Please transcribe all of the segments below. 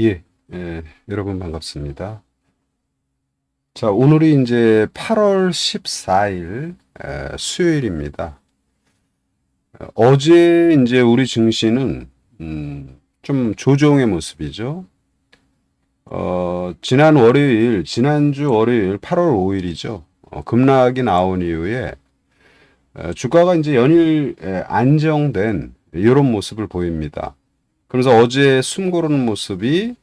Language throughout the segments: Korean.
예, 여러분 반갑습니다. 자, 오늘이 이제 8월 14일 수요일입니다. 어제 이제 우리 증시는 좀 조정의 모습이죠. 지난주 월요일 8월 5일이죠. 급락이 나온 이후에 주가가 이제 연일 안정된 이런 모습을 보입니다. 그래서 어제 숨 고르는 모습이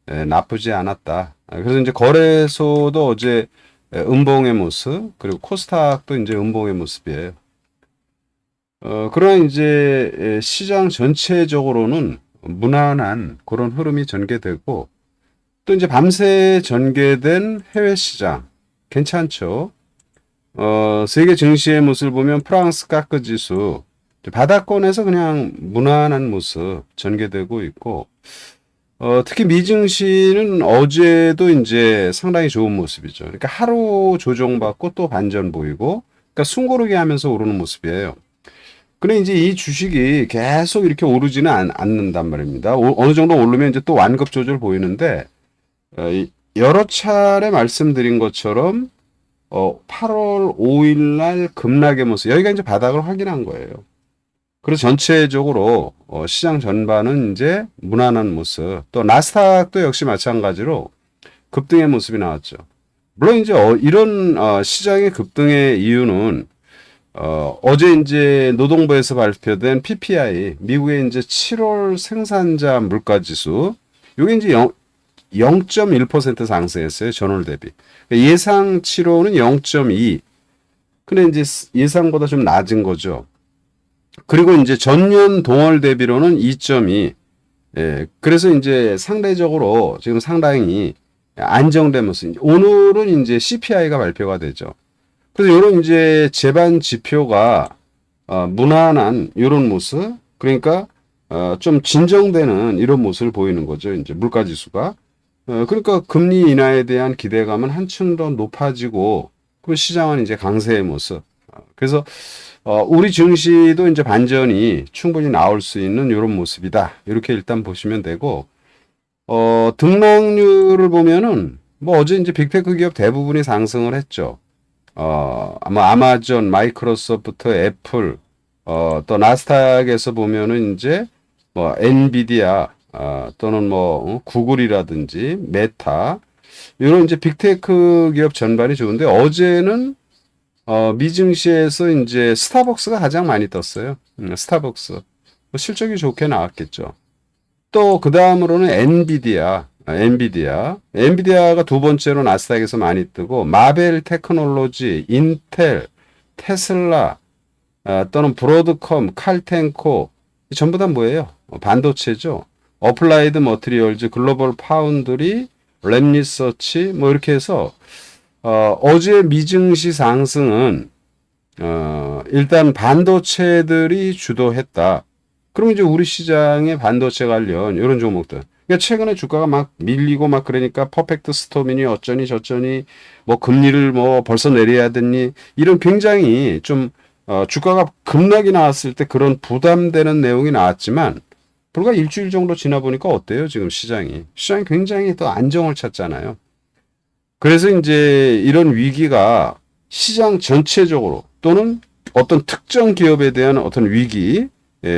나쁘지 않았다. 그래서 이제 거래소도 어제 음봉의 모습, 그리고 코스닥도 이제 음봉의 모습이에요. 그러나 이제 시장 전체적으로는 무난한 그런 흐름이 전개되고, 또 이제 밤새 전개된 해외 시장 괜찮죠. 세계 증시의 모습을 보면 프랑스 카크 지수 바닥권에서 그냥 무난한 모습 전개되고 있고, 특히 미증시는 어제도 이제 상당히 좋은 모습이죠. 그러니까 하루 조정받고 또 반전 보이고, 그러니까 숨고르게 하면서 오르는 모습이에요. 근데 이제 이 주식이 계속 이렇게 오르지는 않는단 말입니다. 어느 정도 오르면 이제 또 완급 조절 보이는데, 여러 차례 말씀드린 것처럼, 8월 5일 날 급락의 모습, 여기가 이제 바닥을 확인한 거예요. 그래서 전체적으로 시장 전반은 이제 무난한 모습, 또 나스닥도 역시 마찬가지로 급등의 모습이 나왔죠. 물론 이제 이런 시장의 급등의 이유는 어제 이제 노동부에서 발표된 PPI, 미국의 이제 7월 생산자 물가 지수, 이게 이제 0.1% 상승했어요. 전월 대비. 예상치로는 0.2. 근데 이제 예상보다 좀 낮은 거죠. 그리고 이제 전년 동월 대비로는 2.2. 예. 그래서 이제 상대적으로 지금 상당히 안정된 모습. 오늘은 이제 CPI가 발표가 되죠. 그래서 이런 이제 제반 지표가 무난한 이런 모습. 그러니까 좀 진정되는 이런 모습을 보이는 거죠. 이제 물가 지수가. 그러니까 금리 인하에 대한 기대감은 한층 더 높아지고, 그 시장은 이제 강세의 모습. 그래서 우리 증시도 이제 반전이 충분히 나올 수 있는 이런 모습이다. 이렇게 일단 보시면 되고, 등락률을 보면은, 뭐 어제 이제 빅테크 기업 대부분이 상승을 했죠. 아마 아마존, 마이크로소프트, 애플, 또 나스닥에서 보면은 이제 뭐 엔비디아, 또는 뭐 구글이라든지 메타, 이런 이제 빅테크 기업 전반이 좋은데, 어제는 미증시에서 이제 스타벅스가 가장 많이 떴어요. 스타벅스. 뭐 실적이 좋게 나왔겠죠. 또 그 다음으로는 엔비디아가 두 번째로 나스닥에서 많이 뜨고, 마벨 테크놀로지, 인텔, 테슬라, 또는 브로드컴, 칼텐코, 전부 다 뭐예요? 반도체죠. 어플라이드 머티리얼즈, 글로벌 파운드리, 랩리서치, 뭐 이렇게 해서 어제 미증시 상승은 일단 반도체들이 주도했다. 그럼 이제 우리 시장의 반도체 관련 이런 종목들. 그러니까 최근에 주가가 막 밀리고 막 그러니까 퍼펙트 스톰이니 어쩌니 저쩌니 뭐 금리를 뭐 벌써 내려야 되니 이런 굉장히 좀 주가가 급락이 나왔을 때 그런 부담되는 내용이 나왔지만, 불과 일주일 정도 지나 보니까 어때요? 지금 시장이 굉장히 더 안정을 찾잖아요. 그래서 이제 이런 위기가 시장 전체적으로 또는 어떤 특정 기업에 대한 어떤 위기,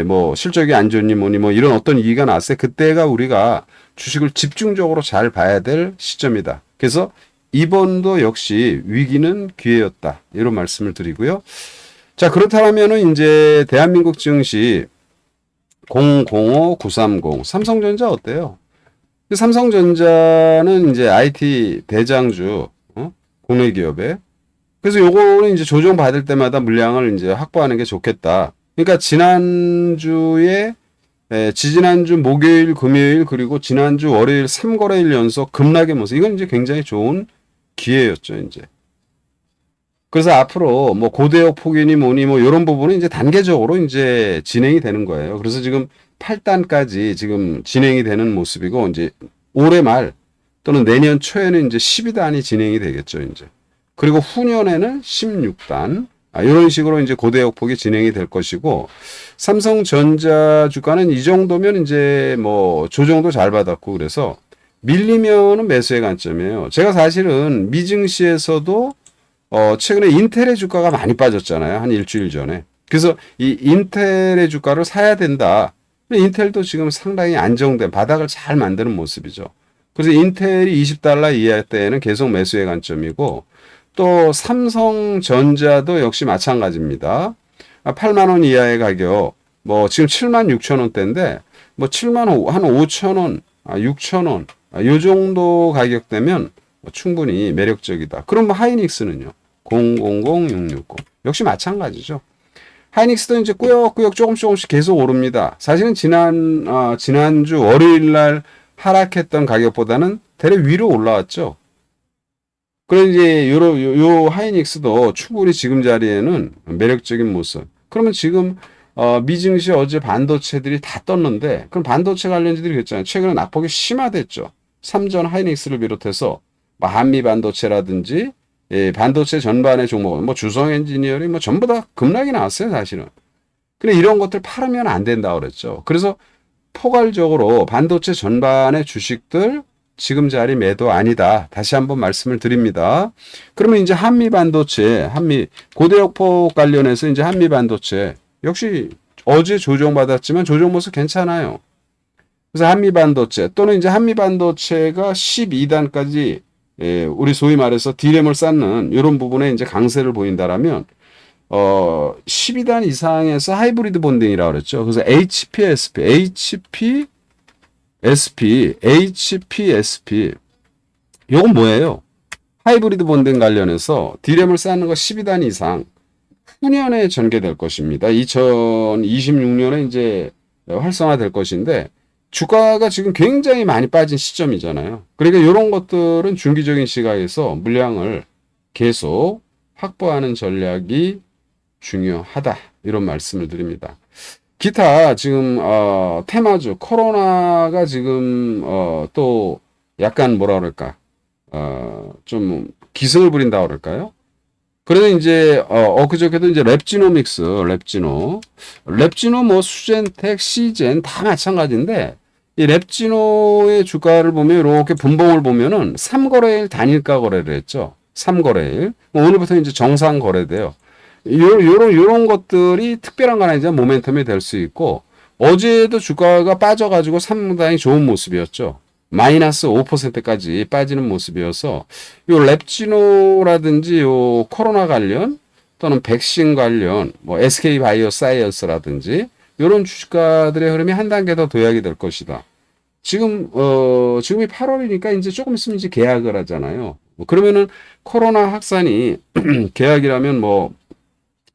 뭐 실적이 안 좋니 뭐니 뭐 이런 어떤 위기가 났을 때, 그때가 우리가 주식을 집중적으로 잘 봐야 될 시점이다. 그래서 이번도 역시 위기는 기회였다. 이런 말씀을 드리고요. 자, 그렇다면은 이제 대한민국 증시 005930 삼성전자 어때요? 삼성전자는 이제 IT 대장주, 국내 기업에. 그래서 요거는 이제 조정받을 때마다 물량을 이제 확보하는 게 좋겠다. 그러니까 지지난주 목요일, 금요일, 그리고 지난주 월요일 3거래일 연속 급락의 모습. 이건 이제 굉장히 좋은 기회였죠, 이제. 그래서 앞으로 뭐 고대역 폭인이 뭐니 뭐 이런 부분은 이제 단계적으로 이제 진행이 되는 거예요. 그래서 지금 8단까지 지금 진행이 되는 모습이고, 이제 올해 말 또는 내년 초에는 이제 12단이 진행이 되겠죠, 이제. 그리고 후년에는 16단, 이런 식으로 이제 고대역폭이 진행이 될 것이고, 삼성전자 주가는 이 정도면 이제 뭐 조정도 잘 받았고, 그래서 밀리면은 매수의 관점이에요. 제가 사실은 미증시에서도 최근에 인텔의 주가가 많이 빠졌잖아요. 한 일주일 전에. 그래서 이 인텔의 주가를 사야 된다. 인텔도 지금 상당히 안정된 바닥을 잘 만드는 모습이죠. 그래서 인텔이 20달러 이하 때에는 계속 매수의 관점이고, 또 삼성전자도 역시 마찬가지입니다. 8만 원 이하의 가격, 뭐 지금 7만 6천 원대인데, 뭐 7만 한 5천 원, 6천 원, 요 정도 가격대면 충분히 매력적이다. 그럼 뭐 하이닉스는요? 000660 역시 마찬가지죠. 하이닉스도 이제 꾸역꾸역 조금씩 계속 오릅니다. 사실은 지난주 월요일 날 하락했던 가격보다는 대략 위로 올라왔죠. 그런 이제 요 하이닉스도 충분히 지금 자리에는 매력적인 모습. 그러면 지금 미증시 어제 반도체들이 다 떴는데, 그럼 반도체 관련주들이 그랬잖아요. 최근에 낙폭이 심화됐죠. 삼전 하이닉스를 비롯해서 뭐 한미 반도체라든지 반도체 전반의 종목은 뭐 주성 엔지니어링 뭐 전부 다 급락이 나왔어요, 사실은. 근데 이런 것들 팔으면 안 된다 그랬죠. 그래서 포괄적으로 반도체 전반의 주식들 지금 자리 매도 아니다. 다시 한번 말씀을 드립니다. 그러면 이제 한미 반도체, 고대역폭 관련해서 이제 한미 반도체 역시 어제 조정받았지만 조정 모습 괜찮아요. 그래서 한미 반도체 또는 이제 한미 반도체가 12단까지 우리 소위 말해서 디램을 쌓는 이런 부분에 이제 강세를 보인다라면 12단 이상에서 하이브리드 본딩이라고 그랬죠. 그래서 HPSP. 요건 뭐예요? 하이브리드 본딩 관련해서 디램을 쌓는 거 12단 이상 후년에 전개될 것입니다. 2026년에 이제 활성화될 것인데 주가가 지금 굉장히 많이 빠진 시점이잖아요. 그러니까 이런 것들은 중기적인 시각에서 물량을 계속 확보하는 전략이 중요하다. 이런 말씀을 드립니다. 기타 지금 테마주 코로나가 지금 또 약간 뭐라 그럴까 좀 기승을 부린다 그럴까요? 그래서 이제 그저께도 이제 랩지노 뭐 수젠텍, 시젠 다 마찬가지인데 이 랩지노의 주가를 보면 이렇게 분봉을 보면은 3거래일 단일가 거래를 했죠. 3거래일. 오늘부터 이제 정상 거래돼요. 요런 것들이 특별한 건 아니지만 모멘텀이 될 수 있고, 어제도 주가가 빠져가지고 상당히 좋은 모습이었죠. 마이너스 5%까지 빠지는 모습이어서, 요 랩지노라든지 요 코로나 관련, 또는 백신 관련, 뭐 SK 바이오 사이언스라든지, 요런 주가들의 흐름이 한 단계 더 도약이 될 것이다. 지금이 8월이니까 이제 조금 있으면 이제 개학을 하잖아요. 그러면은 코로나 확산이 개학이라면 뭐,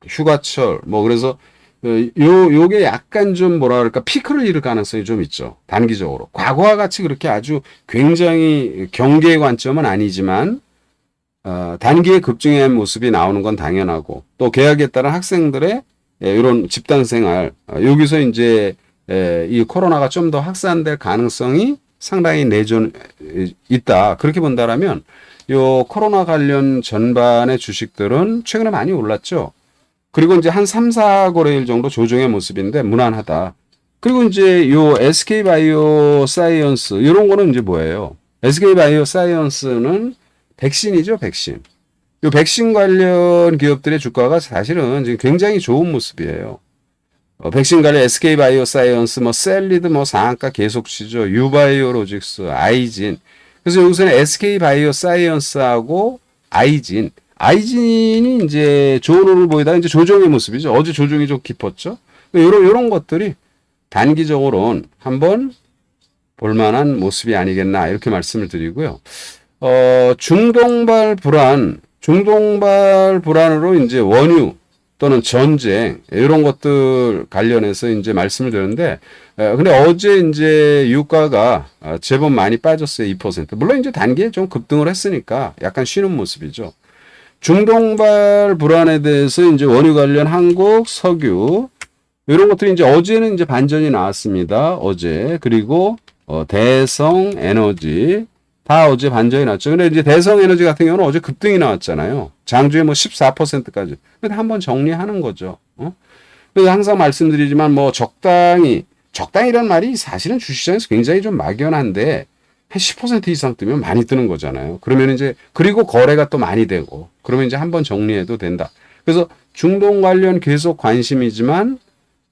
휴가철, 뭐, 그래서, 요게 약간 좀 뭐라 그럴까, 피크를 이룰 가능성이 좀 있죠. 단기적으로. 과거와 같이 그렇게 아주 굉장히 경계의 관점은 아니지만, 단기에 급증한 모습이 나오는 건 당연하고, 또 계약에 따른 학생들의 이런 집단 생활, 여기서 이제, 이 코로나가 좀 더 확산될 가능성이 상당히 있다. 그렇게 본다라면, 요 코로나 관련 전반의 주식들은 최근에 많이 올랐죠. 그리고 이제 한 3, 4거래일 정도 조정의 모습인데 무난하다. 그리고 이제 요 SK 바이오 사이언스 이런 거는 이제 뭐예요? SK 바이오 사이언스는 백신이죠, 백신. 요 백신 관련 기업들의 주가가 사실은 지금 굉장히 좋은 모습이에요. 백신 관련 SK 바이오 사이언스, 뭐 셀리드 뭐 상한가 계속 치죠. 유바이오로직스, 아이진. 그래서 여기서는 SK 바이오 사이언스하고 아이진이 이제 좋은 흐름을 보이다가 이제 조정의 모습이죠. 어제 조정이 좀 깊었죠. 요런 것들이 단기적으로는 한번 볼만한 모습이 아니겠나 이렇게 말씀을 드리고요. 중동발 불안으로 이제 원유 또는 전쟁 이런 것들 관련해서 이제 말씀을 드렸는데, 근데 어제 이제 유가가 제법 많이 빠졌어요. 2%. 물론 이제 단기에 좀 급등을 했으니까 약간 쉬는 모습이죠. 중동발 불안에 대해서 이제 원유 관련 한국, 석유, 이런 것들이 이제 어제는 이제 반전이 나왔습니다. 어제. 그리고, 대성 에너지, 다 어제 반전이 났죠. 근데 이제 대성에너지 같은 경우는 어제 급등이 나왔잖아요. 장중에 뭐 14%까지. 근데 한번 정리하는 거죠. 그래서 항상 말씀드리지만 뭐 적당이란 말이 사실은 주식시장에서 굉장히 좀 막연한데 한 10% 이상 뜨면 많이 뜨는 거잖아요. 그러면 이제 그리고 거래가 또 많이 되고 그러면 이제 한번 정리해도 된다. 그래서 중동 관련 계속 관심이지만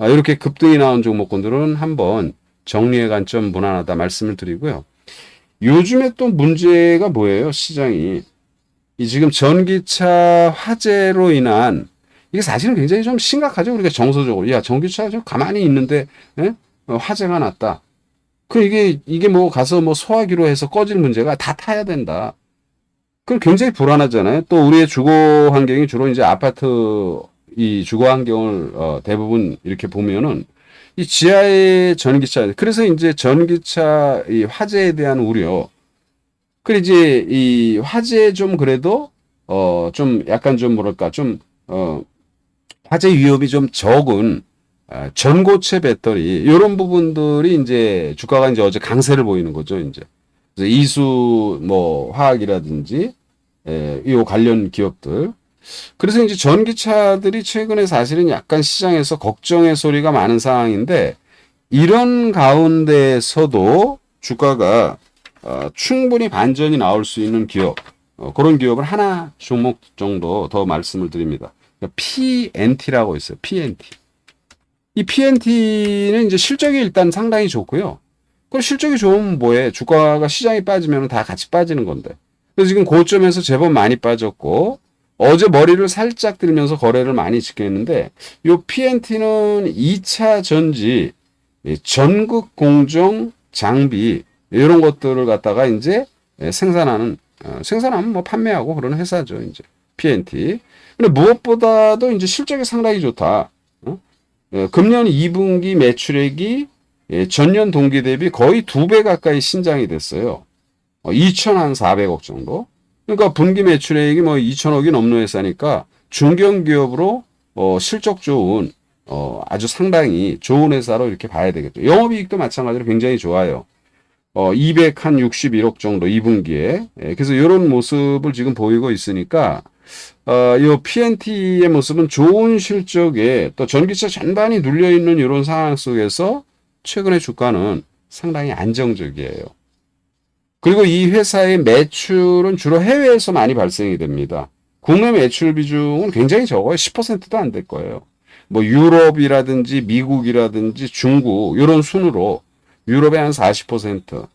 이렇게 급등이 나온 종목군들은 한번 정리의 관점 무난하다 말씀을 드리고요. 요즘에 또 문제가 뭐예요? 시장이. 이 지금 전기차 화재로 인한 이게 사실은 굉장히 좀 심각하죠. 우리가 정서적으로. 야, 전기차가 좀 가만히 있는데 예? 화재가 났다. 이게 뭐 가서 뭐 소화기로 해서 꺼질 문제가 다 타야 된다. 그럼 굉장히 불안하잖아요. 또 우리의 주거 환경이 주로 이제 아파트 이 주거 환경을 대부분 이렇게 보면은 이 지하의 전기차, 그래서 이제 전기차 이 화재에 대한 우려. 그리고 이제 이 화재 좀 그래도 좀 약간 좀 뭐랄까 좀 화재 위험이 좀 적은 전고체 배터리 이런 부분들이 이제 주가가 이제 어제 강세를 보이는 거죠. 이제 그래서 이수 뭐 화학이라든지 이 관련 기업들. 그래서 이제 전기차들이 최근에 사실은 약간 시장에서 걱정의 소리가 많은 상황인데 이런 가운데서도 주가가 충분히 반전이 나올 수 있는 기업, 그런 기업을 하나 종목 정도 더 말씀을 드립니다. 그러니까 PNT라고 있어요. PNT. 이 PNT는 이제 실적이 일단 상당히 좋고요. 그럼 실적이 좋으면 뭐해? 주가가 시장이 빠지면 다 같이 빠지는 건데. 그래서 지금 고점에서 제법 많이 빠졌고 어제 머리를 살짝 들면서 거래를 많이 지켰는데 요 PNT는 2차 전지, 전극 공정 장비 이런 것들을 갖다가 이제 생산하면 뭐 판매하고 그런 회사죠. 이제 PNT. 근데 무엇보다도 이제 실적이 상당히 좋다. 금년 2분기 매출액이 전년 동기 대비 거의 2배 가까이 신장이 됐어요. 2,400억 정도. 그러니까 분기 매출액이 뭐 2천억이 넘는 회사니까 중견기업으로 실적 좋은 아주 상당히 좋은 회사로 이렇게 봐야 되겠죠. 영업이익도 마찬가지로 굉장히 좋아요. 261억 정도 2분기에. 그래서 이런 모습을 지금 보이고 있으니까 이 PNT의 모습은 좋은 실적에 또 전기차 전반이 눌려 있는 이런 상황 속에서 최근의 주가는 상당히 안정적이에요. 그리고 이 회사의 매출은 주로 해외에서 많이 발생이 됩니다. 국내 매출 비중은 굉장히 적어요. 10%도 안 될 거예요. 뭐 유럽이라든지 미국이라든지 중국 이런 순으로 유럽의 한 40%,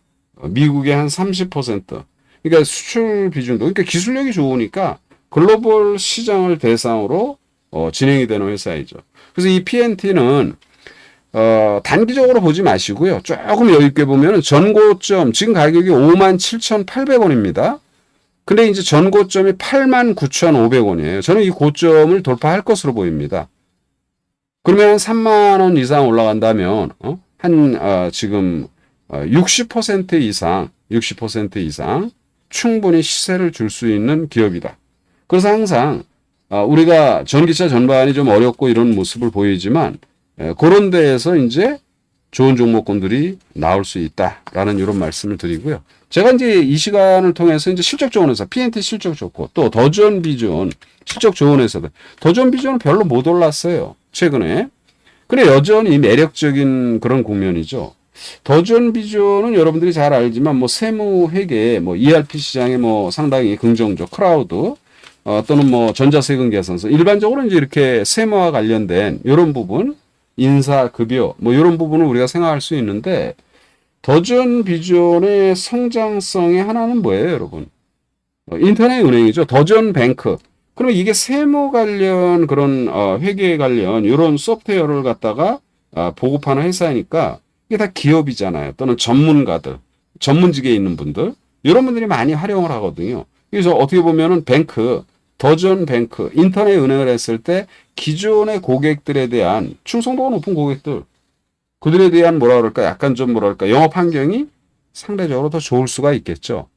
미국의 한 30%. 그러니까 수출 비중도 그러니까 기술력이 좋으니까 글로벌 시장을 대상으로 진행이 되는 회사이죠. 그래서 이 PNT는 단기적으로 보지 마시고요. 조금 여유 있게 보면 전고점 지금 가격이 57,800원입니다. 근데 이제 전고점이 89,500원이에요. 저는 이 고점을 돌파할 것으로 보입니다. 그러면 3만 원 이상 올라간다면 지금 60% 이상 충분히 시세를 줄 수 있는 기업이다. 그래서 항상 우리가 전기차 전반이 좀 어렵고 이런 모습을 보이지만 그런 데에서 이제 좋은 종목군들이 나올 수 있다라는 이런 말씀을 드리고요. 제가 이제 이 시간을 통해서 이제 실적 좋은 회사, PNT 실적 좋고 또 더존 비존 실적 좋은 회사들. 더존 비존은 별로 못 올랐어요. 최근에. 근데 여전히 매력적인 그런 국면이죠. 더존 비존은 여러분들이 잘 알지만 뭐 세무 회계, 뭐 ERP 시장에 뭐 상당히 긍정적 크라우드 또는 뭐 전자세금 계산서 일반적으로 이제 이렇게 세무와 관련된 이런 부분 인사 급여 뭐 이런 부분을 우리가 생각할 수 있는데 더존 비존의 성장성의 하나는 뭐예요, 여러분? 인터넷 은행이죠. 더존 뱅크. 그러면 이게 세무 관련 그런 회계 관련 이런 소프트웨어를 갖다가 보급하는 회사니까 이게 다 기업이잖아요. 또는 전문가들, 전문직에 있는 분들 이런 분들이 많이 활용을 하거든요. 그래서 어떻게 보면은 더존 뱅크, 인터넷 은행을 했을 때 기존의 고객들에 대한 충성도가 높은 고객들, 그들에 대한 뭐라 그럴까, 약간 좀 뭐라 그럴까, 영업 환경이 상대적으로 더 좋을 수가 있겠죠.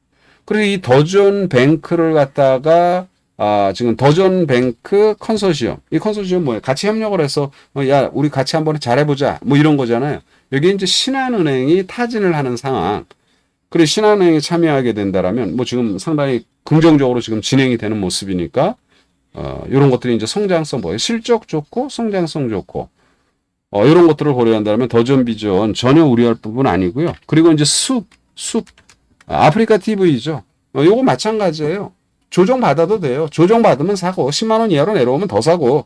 그리고 이 더존 뱅크를 갖다가 지금 더존 뱅크 컨소시엄, 이 컨소시엄 뭐예요? 같이 협력을 해서 야, 우리 같이 한번 잘해보자, 뭐 이런 거잖아요. 여기 이제 신한은행이 타진을 하는 상황. 그리고 신한은행에 참여하게 된다라면 뭐 지금 상당히 긍정적으로 지금 진행이 되는 모습이니까 이런 것들이 이제 성장성 뭐예요? 실적 좋고 성장성 좋고 이런 것들을 고려한다면 더전 비전 전혀 우려할 부분 아니고요. 그리고 이제 아프리카 TV죠. 요거 마찬가지예요. 조정 받아도 돼요. 조정 받으면 사고 10만 원 이하로 내려오면 더 사고.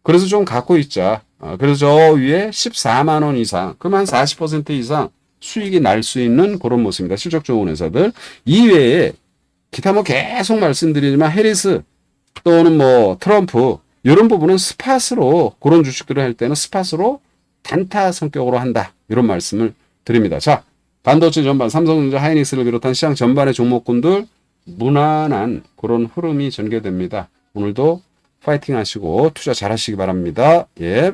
그래서 좀 갖고 있자. 그래서 저 위에 14만 원 이상, 그러면 한 40% 이상 수익이 날 수 있는 그런 모습입니다. 실적 좋은 회사들 이외에 기타 뭐 계속 말씀드리지만 해리스 또는 뭐 트럼프 이런 부분은 스팟으로 그런 주식들을 할 때는 스팟으로 단타 성격으로 한다. 이런 말씀을 드립니다. 자, 반도체 전반, 삼성전자, 하이닉스를 비롯한 시장 전반의 종목군들 무난한 그런 흐름이 전개됩니다. 오늘도 파이팅 하시고 투자 잘 하시기 바랍니다. 예.